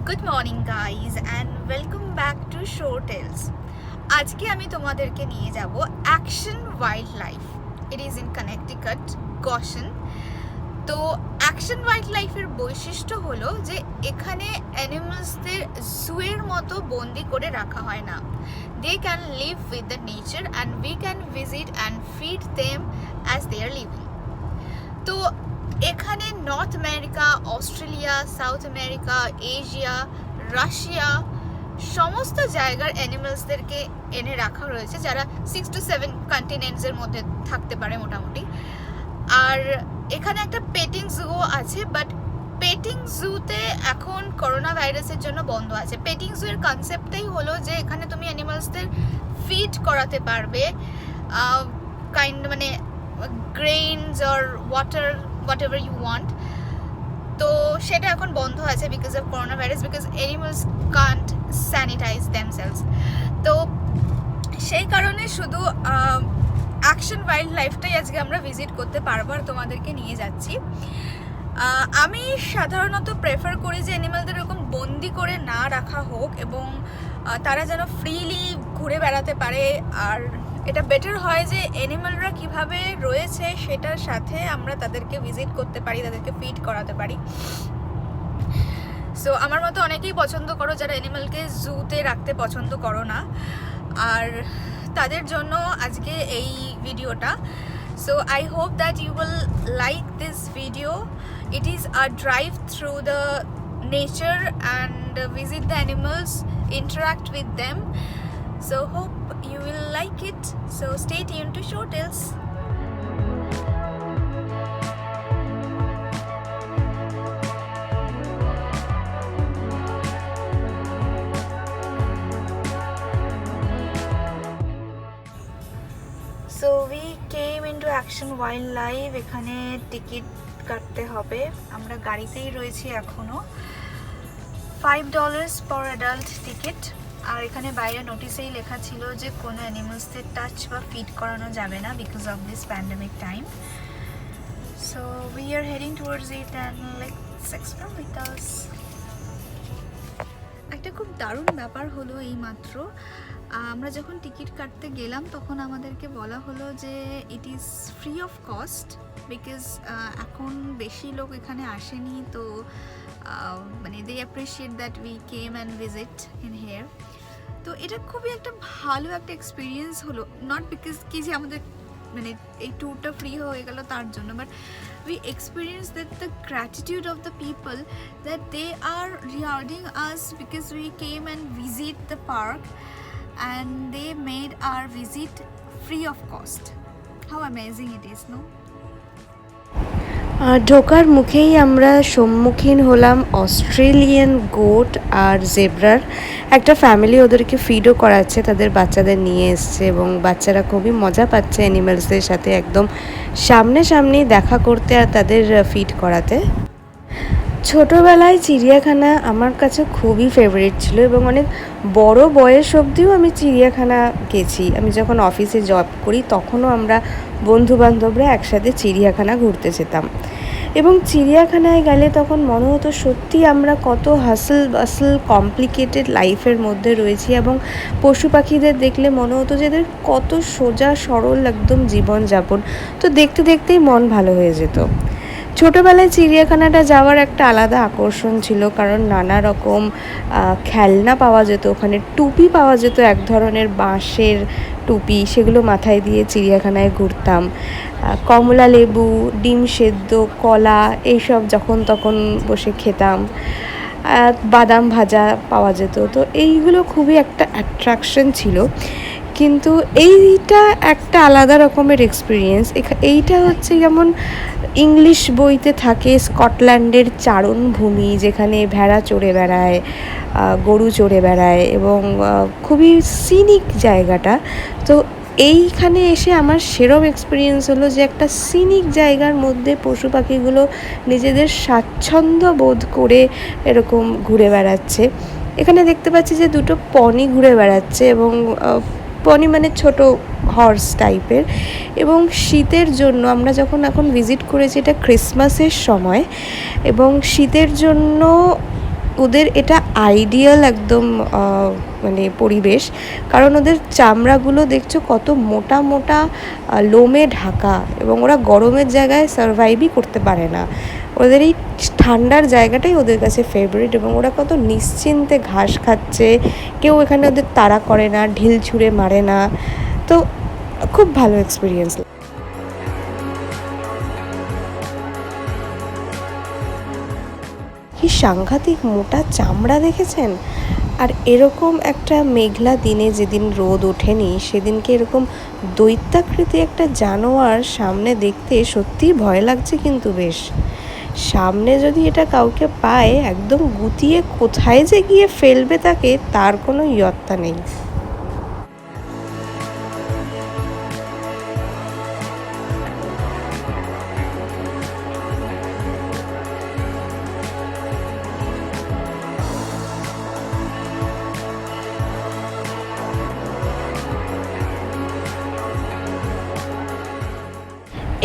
Good morning guys and welcome back to Shoretales. আজকে আমি তোমাদেরকে নিয়ে যাব action wild life. It is in Connecticut, Goshen. তো অ্যাকশন ওয়াইল্ড লাইফের বৈশিষ্ট্য হলো যে এখানে অ্যানিমালসদের জুয়ের মতো বন্দি করে রাখা হয় না। They can live with the nature and we can visit and feed them as they are living. তো এখানে North America, Australia, South America, Asia, Russia সমস্ত জায়গার অ্যানিমালসদেরকে এনে রাখা রয়েছে, যারা 6 to 7 কন্টিনেন্টসের মধ্যে থাকতে পারে মোটামুটি। আর এখানে একটা পেটিং জুও আছে, বাট পেটিং জুতে এখন করোনা ভাইরাসের জন্য বন্ধ আছে। পেটিং জুয়ের কনসেপ্টটাই হলো যে এখানে তুমি অ্যানিমালসদের ফিড করাতে পারবে মানে grains or water, whatever you want. তো সেটা এখন বন্ধ আছে because of corona virus, because animals can't sanitise themselves. তো সেই কারণে শুধু অ্যাকশন ওয়াইল্ড লাইফটাই আজকে আমরা ভিজিট করতে পারবো আর তোমাদেরকে নিয়ে যাচ্ছি। আমি সাধারণত প্রেফার করি যে অ্যানিমালদের এরকম বন্দি করে না রাখা হোক এবং তারা যেন ফ্রিলি ঘুরে বেড়াতে পারে। আর এটা বেটার হয় যে অ্যানিমালরা কিভাবে রয়েছে সেটার সাথে আমরা তাদেরকে ভিজিট করতে পারি, তাদেরকে ফিড করাতে পারি। সো আমার মতো অনেকেই পছন্দ করো যারা অ্যানিমালকে জুতে রাখতে পছন্দ করো না, আর তাদের জন্য আজকে এই ভিডিওটা। So I hope that you will like this video. It is a drive through the nature and visit the animals, interact with them. So hope you will like it. So stay tuned to Shoretales. So we came into Action Wildlife. এখানে ticket কাটতে হবে। আমরা গাড়িতেই রয়েছি এখনো। $5 per adult ticket. আর এখানে বাইরে নোটিসেই লেখা ছিল যে কোনো অ্যানিমালসদের টাচ বা ফিড করানো যাবে না because of this pandemic time. So we are heading towards it and let's explore with us. একটা খুব দারুণ ব্যাপার হলো, এই মাত্র আমরা যখন টিকিট কাটতে গেলাম তখন আমাদেরকে বলা হলো যে it is free of cost, because এখন বেশি লোক এখানে আসেনি। তো মানে they appreciate that we came and visit in here. তো এটা খুবই একটা ভালো একটা এক্সপিরিয়েন্স হলো, নট বিকজ কি যে আমাদের মানে এই ট্যুরটা ফ্রি হয়ে গেল তার জন্য, but we experience that the gratitude of the people that they are regarding us because we came and visit the park and they made our visit free of cost. How amazing it is, no? ঢোকার মুখেই আমরা সম্মুখীন হলাম Australian goat আর জেব্রার। একটা family ওদেরকে ফিডও করাচ্ছে, তাদের বাচ্চাদের নিয়ে এসছে এবং বাচ্চারা খুবই মজা পাচ্ছে অ্যানিমালসদের সাথে একদম সামনাসামনি দেখা করতে আর তাদের ফিড করাতে। ছোটোবেলায় চিড়িয়াখানা আমার কাছে খুবই ফেভারিট ছিল এবং অনেক বড় বয়স অবধিও আমি চিড়িয়াখানা গেছি। আমি যখন অফিসে জব করি তখনও আমরা বন্ধুবান্ধবরা একসাথে চিড়িয়াখানা ঘুরতে যেতাম এবং চিড়িয়াখানায় গেলে তখন মনে হতো সত্যি আমরা কত হাসল বাসল কমপ্লিকেটেড লাইফের মধ্যে রয়েছি এবং পশু পাখিদের দেখলে মনে হতো যে এদের কত সোজা সরল একদম জীবনযাপন। তো দেখতে দেখতেই মন ভালো হয়ে যেত। ছোটোবেলায় চিড়িয়াখানাটা যাওয়ার একটা আলাদা আকর্ষণ ছিল, কারণ নানা রকম খেলনা পাওয়া যেত, ওখানে টুপি পাওয়া যেত, এক ধরনের বাঁশের টুপি, সেগুলো মাথায় দিয়ে চিড়িয়াখানায় ঘুরতাম। কমলা লেবু, ডিম সেদ্ধ, কলা এইসব যখন তখন বসে খেতাম। বাদাম ভাজা পাওয়া যেত। তো এইগুলো খুবই একটা অ্যাট্রাকশন ছিল, কিন্তু এইটা একটা আলাদা রকমের এক্সপিরিয়েন্স। এইটা হচ্ছে যেমন ইংলিশ বইতে থাকে স্কটল্যান্ডের চারণভূমি, যেখানে ভেড়া চড়ে বেড়ায়, গরু চড়ে বেড়ায় এবং খুবই সিনিক জায়গাটা। তো এইখানে এসে আমার সেরম এক্সপিরিয়েন্স হলো যে একটা সিনিক জায়গার মধ্যে পশু পাখিগুলো নিজেদের স্বাচ্ছন্দ্য বোধ করে এরকম ঘুরে বেড়াচ্ছে। এখানে দেখতে পাচ্ছি যে দুটো পনি ঘুরে বেড়াচ্ছে এবং পনি মানে ছোট হর্স টাইপের। এবং শীতের জন্য আমরা যখন এখন ভিজিট করেছি, এটা ক্রিসমাসের সময়, এবং শীতের জন্য ওদের এটা আইডিয়াল একদম মানে পরিবেশ, কারণ ওদের চামড়াগুলো দেখছো কত মোটা মোটা লোমে ঢাকা, এবং ওরা গরমের জায়গায় সারভাইভই করতে পারে না। ওদের এই ঠান্ডার জায়গাটাই ওদের কাছে ফেভারিট, এবং ওরা কত নিশ্চিন্তে ঘাস খাচ্ছে, কেউ এখানে ওদের তাড়া করে না, ঢিল ছুঁড়ে মারে না। তো খুব ভালো এক্সপিরিয়েন্স। কি সাংঘাতিক মোটা চামড়া দেখেছেন। আর এরকম একটা মেঘলা দিনে যেদিন রোদ ওঠেনি, সেদিনকে এরকম দৈত্যাকৃতি একটা জানোয়ার সামনে দেখতে সত্যিই ভয় লাগছে। কিন্তু বেশ সামনে যদি এটা কাউকে পায়, একদম গুতিয়ে কোথায় যে গিয়ে ফেলবে তাকে, তার কোনো ইয়ত্তা নেই।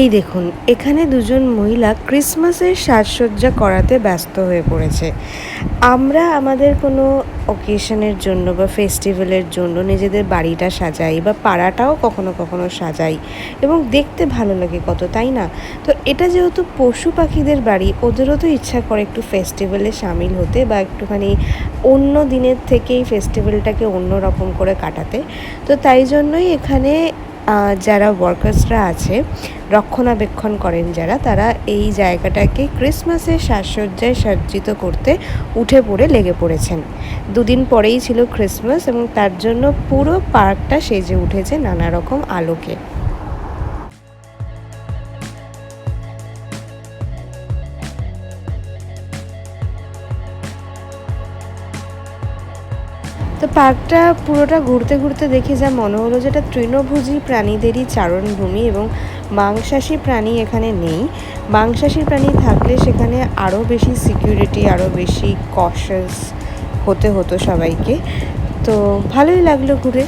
এই দেখুন, এখানে দুজন মহিলা ক্রিসমাসের সাজসজ্জা করাতে ব্যস্ত হয়ে পড়েছে। আমরা আমাদের কোনো অকেশনের জন্য বা ফেস্টিভ্যালের জন্য নিজেদের বাড়িটা সাজাই, বা পাড়াটাও কখনো কখনো সাজাই, এবং দেখতে ভালো লাগে কত, তাই না? তো এটা যেহেতু পশু পাখিদের বাড়ি, ওদেরও তো ইচ্ছা করে একটু ফেস্টিভ্যালে সামিল হতে, বা একটুখানি অন্য দিনের থেকেই ফেস্টিভ্যালটাকে অন্য রকম করে কাটাতে। তো তাই জন্যই এখানে যারা ওয়ার্কার্সরা আছে, রক্ষণাবেক্ষণ করেন যারা, তারা এই জায়গাটাকে ক্রিসমাসের সাজসজ্জায় সজ্জিত করতে উঠে পড়ে লেগে পড়েছেন। দুদিন পরেই ছিল ক্রিসমাস, এবং তার জন্য পুরো পার্কটা সেজে উঠেছে নানা রকম আলোকে। তো পার্কটা পুরোটা ঘুরতে ঘুরতে দেখে যা মনে হলো, যেটা তৃণভোজী প্রাণীদেরই চারণভূমি, এবং মাংসাশী প্রাণী এখানে নেই। মাংসাশী প্রাণী থাকলে সেখানে আরও বেশি সিকিউরিটি, আরও বেশি কশাস হতে হতো সবাইকে। তো ভালোই লাগলো ঘুরে।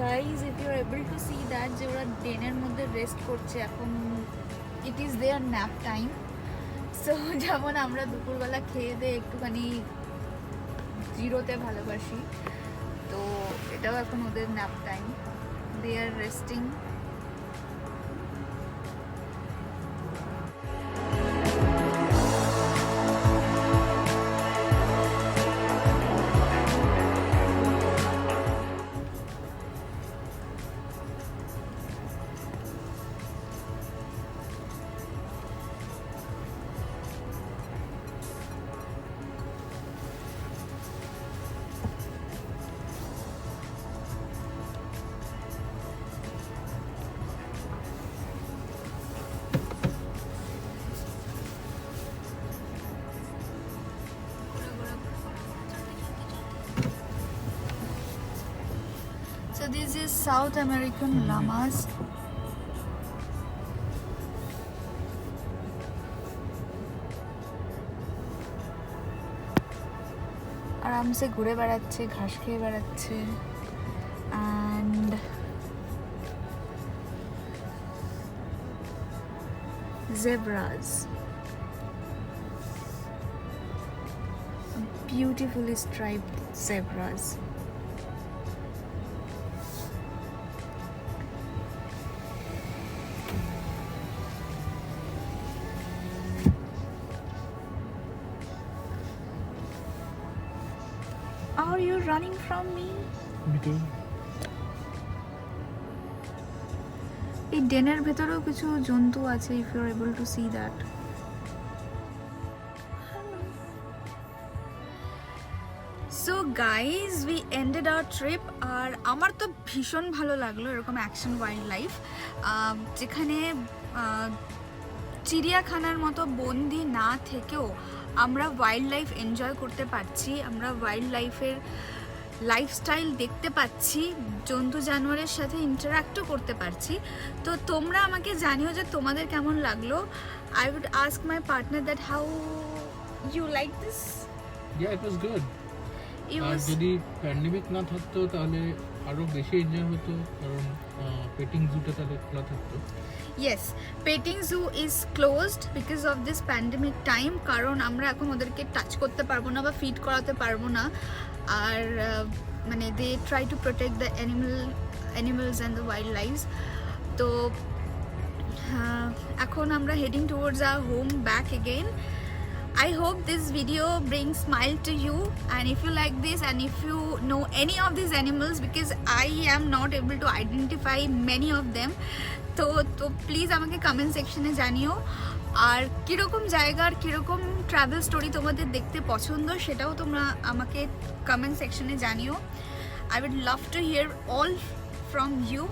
Guys, if you're able to see that যে ওরা ডেনের মধ্যে রেস্ট করছে এখন, it is their nap time. So যেমন আমরা দুপুরবেলা খেয়ে দিয়ে একটুখানি জিরোতে ভালোবাসি, তো এটাও এখন ওদের nap time. They are resting. So this is South American llamas. আরামসে ঘুরে বেড়াচ্ছে, ঘাস খেয়ে বেড়াচ্ছে। And zebras, beautifully striped zebras. are you running from me? Because এই ডেনের ভেতরেও কিছু জন্তু আছে, if you are able to see that. So guys, we ended our trip. আর আমার তো ভীষণ ভালো লাগলো এরকম অ্যাকশন ওয়াইল্ড লাইফ, যেখানে চিড়িয়াখানার মতো বন্দি না থেকেও আমরা ওয়াইল্ড লাইফ এনজয় করতে পারছি, আমরা ওয়াইল্ড লাইফের লাইফস্টাইল দেখতে পাচ্ছি, জন্তু জানোয়ারের সাথে ইন্টারাক্টও করতে পারছি। তো তোমরা আমাকে জানিও যে তোমাদের কেমন লাগলো। I would ask my partner that how you like this. yeah, it was good. It আর was যদি প্যান্ডেমিক না থাকতো তাহলে আরো বেশি এনজয় হতো, কারণ পেটিং জুটা তাহলে খোলা থাকতো। yes, petting zoo is closed because of this pandemic time, কারণ আমরা এখন ওদেরকে টাচ করতে পারবো না বা ফিড করাতে পারবো না। আর মানে they try to protect the animals and the wildlife. তো এখন আমরা heading towards our home back again. I hope this video brings smile to you, and if you like this and if you know any of these animals, because I am not able to identify many of them, তো please আমাকে comment সেকশনে জানিও। আর কীরকম জায়গার কীরকম travel story তোমাদের দেখতে পছন্দ সেটাও তোমরা আমাকে কমেন্ট সেকশনে জানিও। I would love to hear all from you,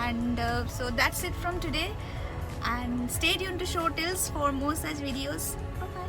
and so that's it from today, and stay tuned to Shoretales for more such videos. Bye bye.